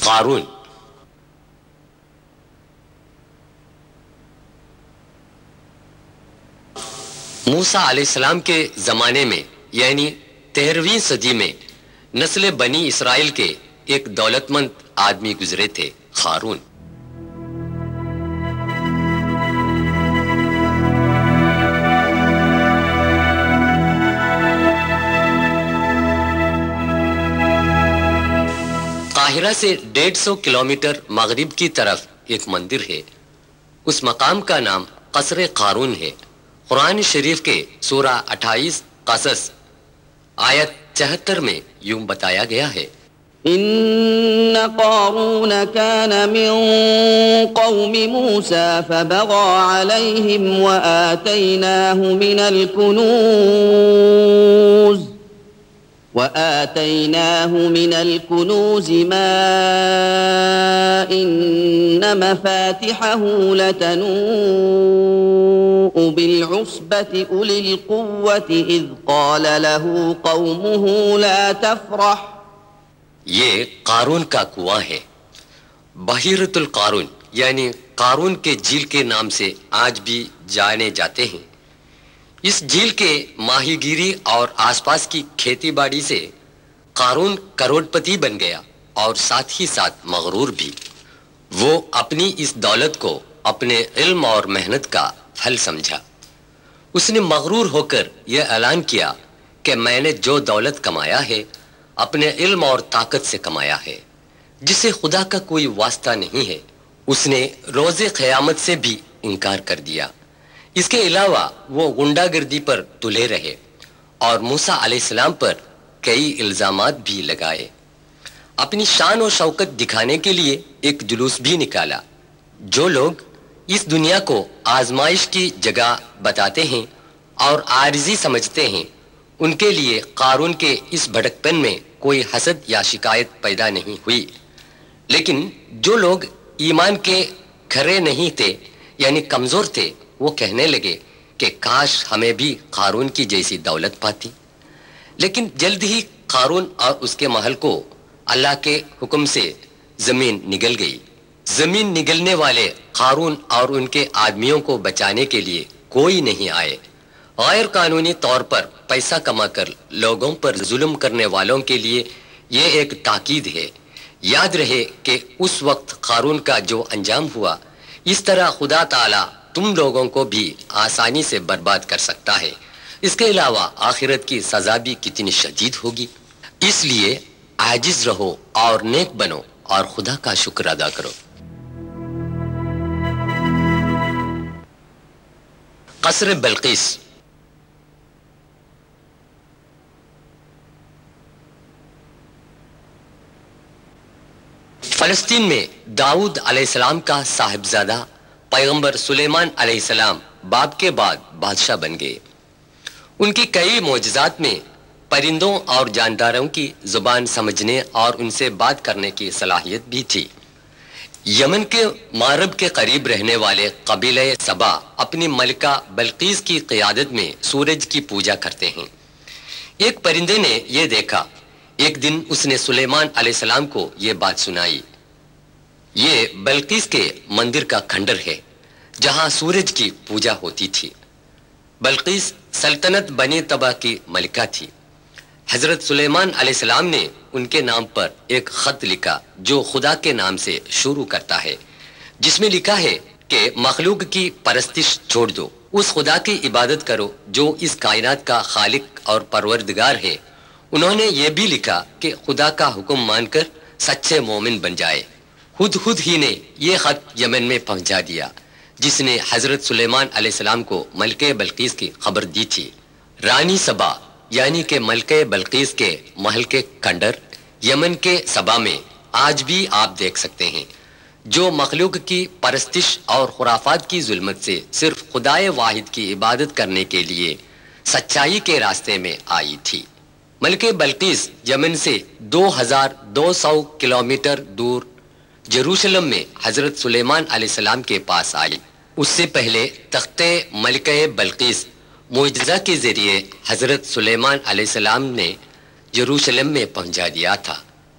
قارون۔ موسیٰ علیہ السلام کے زمانے میں یعنی 13ویں صدی میں نسل بنی اسرائیل کے ایک دولت مند آدمی گزرے تھے، قارون۔ قاہرہ سے 150 کلومیٹر مغرب کی طرف ایک مندر ہے، اس مقام کا نام قصر قارون ہے۔ قرآن شریف کے سورہ 28 قصص آیت 74 میں یوں بتایا گیا ہے، إن قارون كان من قوم موسى فبغى عليهم وآتيناه من الكنوز ما إن مفاتحه لتنوء بالعصبة أولي القوة إذ قال له قومه لا تفرح۔ یہ قارون کا کنواں ہے، بحیرۃ القارون یعنی قارون کے جھیل کے نام سے آج بھی جانے جاتے ہیں۔ اس جھیل کے ماہی گیری اور آس پاس کی کھیتی باڑی سے قارون کروڑ پتی بن گیا اور ساتھ ہی ساتھ مغرور بھی۔ وہ اپنی اس دولت کو اپنے علم اور محنت کا پھل سمجھا۔ اس نے مغرور ہو کر یہ اعلان کیا کہ میں نے جو دولت کمایا ہے اپنے علم اور طاقت سے کمایا ہے، جسے خدا کا کوئی واسطہ نہیں ہے۔ اس نے روز قیامت سے بھی انکار کر دیا۔ اس کے علاوہ وہ غنڈہ گردی پر تلے رہے اور موسیٰ علیہ السلام پر کئی الزامات بھی لگائے۔ اپنی شان و شوکت دکھانے کے لیے ایک جلوس بھی نکالا۔ جو لوگ اس دنیا کو آزمائش کی جگہ بتاتے ہیں اور عارضی سمجھتے ہیں، ان کے لیے قارون کے اس بھڑکپن میں کوئی حسد یا شکایت پیدا نہیں ہوئی۔ لیکن جو لوگ ایمان کے کھرے نہیں تھے یعنی کمزور تھے، وہ کہنے لگے کہ کاش ہمیں بھی قارون کی جیسی دولت پاتی۔ لیکن جلد ہی قارون اور اس کے محل کو اللہ کے حکم سے زمین نگل گئی۔ زمین نگلنے والے قارون اور ان کے آدمیوں کو بچانے کے لیے کوئی نہیں آئے۔ غیر قانونی طور پر پیسہ کما کر لوگوں پر ظلم کرنے والوں کے لیے یہ ایک تاکید ہے۔ یاد رہے کہ اس وقت قارون کا جو انجام ہوا، اس طرح خدا تعالی تم لوگوں کو بھی آسانی سے برباد کر سکتا ہے۔ اس کے علاوہ آخرت کی سزا بھی کتنی شدید ہوگی۔ اس لیے عاجز رہو اور نیک بنو اور خدا کا شکر ادا کرو۔ قصر بلقیس۔ فلسطین میں داؤد علیہ السلام کا صاحبزادہ پیغمبر سلیمان علیہ السلام باپ کے بعد بادشاہ بن گئے۔ ان کی کئی معجزات میں پرندوں اور جانداروں کی زبان سمجھنے اور ان سے بات کرنے کی صلاحیت بھی تھی۔ یمن کے مغرب کے قریب رہنے والے قبیلہ سبا اپنی ملکہ بلقیس کی قیادت میں سورج کی پوجا کرتے ہیں۔ ایک پرندے نے یہ دیکھا۔ ایک دن اس نے سلیمان علیہ السلام کو یہ بات سنائی۔ یہ بلقیس کے مندر کا کھنڈر ہے جہاں سورج کی پوجا ہوتی تھی۔ بلقیس سلطنت بنی طبع کی ملکہ تھی۔ حضرت سلیمان علیہ السلام نے ان کے نام پر ایک خط لکھا جو خدا کے نام سے شروع کرتا ہے، جس میں لکھا ہے کہ مخلوق کی پرستش چھوڑ دو، اس خدا کی عبادت کرو جو اس کائنات کا خالق اور پروردگار ہے۔ انہوں نے یہ بھی لکھا کہ خدا کا حکم مان کر سچے مومن بن جائے۔ خود ہی نے یہ خط یمن میں پہنچا دیا، جس نے حضرت سلیمان علیہ السلام کو ملکہ بلقیس کی خبر دی تھی۔ رانی سبا یعنی کہ ملکہ بلقیس کے محل کے کھنڈر یمن کے سبا میں آج بھی آپ دیکھ سکتے ہیں، جو مخلوق کی پرستش اور خرافات کی ظلمت سے صرف خدائے واحد کی عبادت کرنے کے لیے سچائی کے راستے میں آئی تھی۔ ملکہ بلقیس یمن سے 2200 کلومیٹر دور جیروسلم میں حضرت سلیمان علیہ السلام کے پاس آئی۔ اس سے پہلے تخت ملکہ بلقیس معجزہ کے ذریعے حضرت سلیمان علیہ السلام نے جیروسلم میں پہنچا دیا تھا۔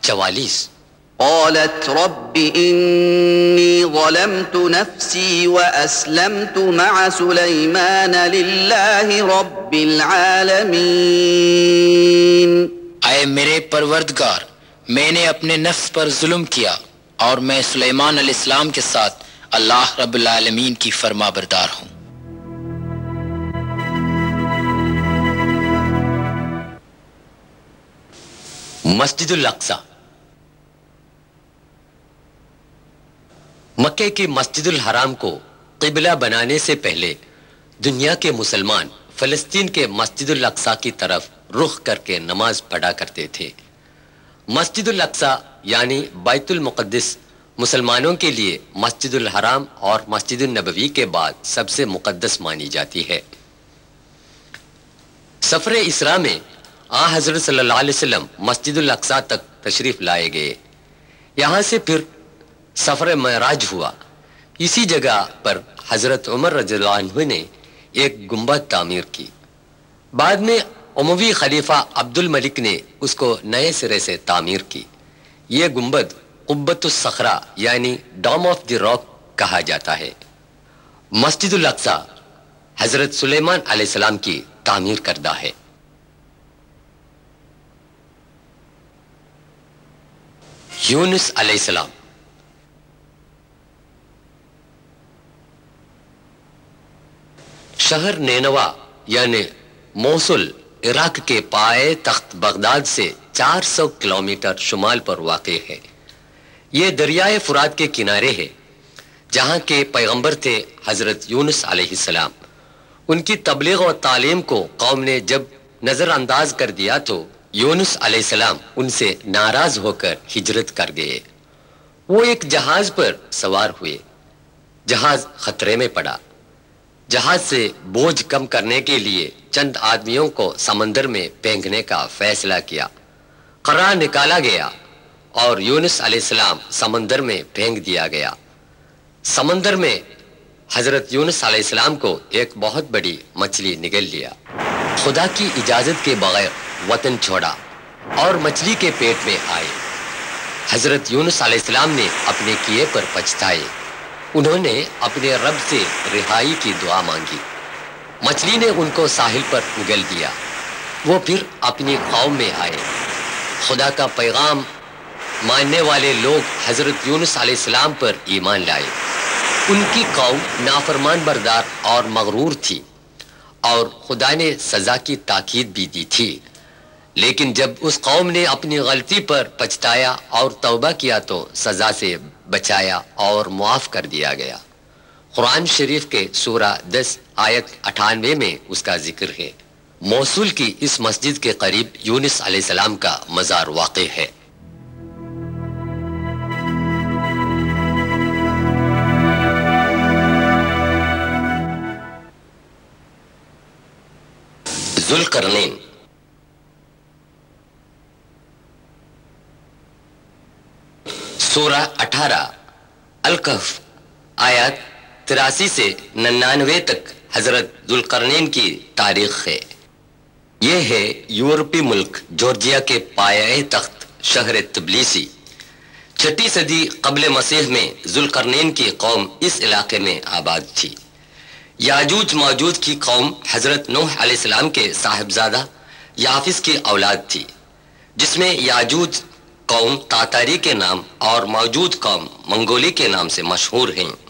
44। قالت رب إني ظلمت نفسي وأسلمت مع سليمان لله رب العالمين۔ اے میرے پروردگار، میں نے اپنے نفس پر ظلم کیا اور میں سلیمان علیہ السلام کے ساتھ اللہ رب العالمین کی فرما بردار ہوں۔ مسجد الاقصی۔ مکے کی مسجد الحرام کو قبلہ بنانے سے پہلے دنیا کے مسلمان فلسطین کے مسجد الاقصی کی طرف رخ کر کے نماز پڑھا کرتے تھے۔ مسجد الاقصی یعنی بیت المقدس مسلمانوں کے لیے مسجد الحرام اور مسجد النبوی کے بعد سب سے مقدس مانی جاتی ہے۔ سفر اسراء میں حضرت صلی اللہ علیہ وسلم مسجد الاقصی تک تشریف لائے گئے۔ یہاں سے پھر سفر معراج ہوا۔ اسی جگہ پر حضرت عمر رضی اللہ عنہ نے ایک گنبد تعمیر کی۔ بعد میں اموی خلیفہ عبد الملک نے اس کو نئے سرے سے تعمیر کی۔ یہ گنبد قبۃ الصخرہ یعنی ڈوم آف دی راک کہا جاتا ہے۔ مسجد الاقصی حضرت سلیمان علیہ السلام کی تعمیر کردہ ہے۔ یونس علیہ السلام۔ شہر نینوا یعنی موصل عراق کے پائے تخت بغداد سے 400 کلومیٹر شمال پر واقع ہے۔ یہ دریائے فرات کے کنارے ہے جہاں کے پیغمبر تھے حضرت یونس علیہ السلام۔ ان کی تبلیغ و تعلیم کو قوم نے جب نظر انداز کر دیا تو یونس علیہ السلام ان سے ناراض ہو کر ہجرت کر گئے۔ وہ ایک جہاز پر سوار ہوئے۔ جہاز خطرے میں پڑا۔ جہاز سے بوجھ کم کرنے کے لیے چند آدمیوں کو سمندر میں پھینکنے کا فیصلہ کیا۔ قرار نکالا گیا اور یونس علیہ السلام سمندر میں پھینک دیا گیا۔ سمندر میں حضرت یونس علیہ السلام کو ایک بہت بڑی مچھلی نگل لیا۔ خدا کی اجازت کے بغیر وطن چھوڑا اور مچھلی کے پیٹ میں آئے۔ حضرت یونس علیہ السلام نے اپنے کیے پر پچھتائے۔ انہوں نے اپنے رب سے رہائی کی دعا مانگی۔ مچھلی نے ان کو ساحل پر اگل دیا۔ وہ پھر اپنی قوم میں آئے۔ خدا کا پیغام ماننے والے لوگ حضرت یونس علیہ السلام پر ایمان لائے۔ ان کی قوم نافرمان بردار اور مغرور تھی اور خدا نے سزا کی تاکید بھی دی تھی، لیکن جب اس قوم نے اپنی غلطی پر پچھتایا اور توبہ کیا تو سزا سے بچایا اور معاف کر دیا گیا۔ قرآن شریف کے سورہ 10 آیت 98 میں اس کا ذکر ہے۔ موصول کی اس مسجد کے قریب یونس علیہ السلام کا مزار واقع ہے۔ ذوالقرنین۔ سورہ 18 الکہف آیات 83 سے 99 تک حضرت ذوالقرنین کی تاریخ ہے۔ یہ ہے یورپی ملک جورجیا کے پایہ تخت شہر تبلیسی۔ 6 صدی قبل مسیح میں ذوالقرنین کی قوم اس علاقے میں آباد تھی۔ یاجوج ماجوج کی قوم حضرت نوح علیہ السلام کے صاحبزادہ یافس کی اولاد تھی، جس میں یاجوج قوم تاتاری کے نام اور موجود قوم منگولی کے نام سے مشہور ہیں۔